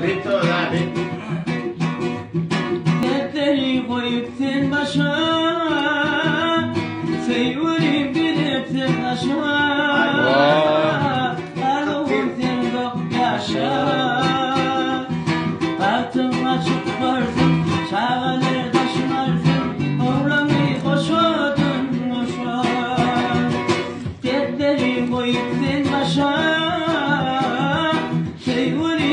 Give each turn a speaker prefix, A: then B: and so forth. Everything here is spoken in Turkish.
A: Bitti lan bitti.
B: Dertleri koyup sen başa, seyvurayım bir sen aşağı. Ağlım sen bak yaşa. Altın açık varsın, çağalır taşınarsın, oğlanı koşadın koşa. Dertleri koyup sen başa, seyvurayım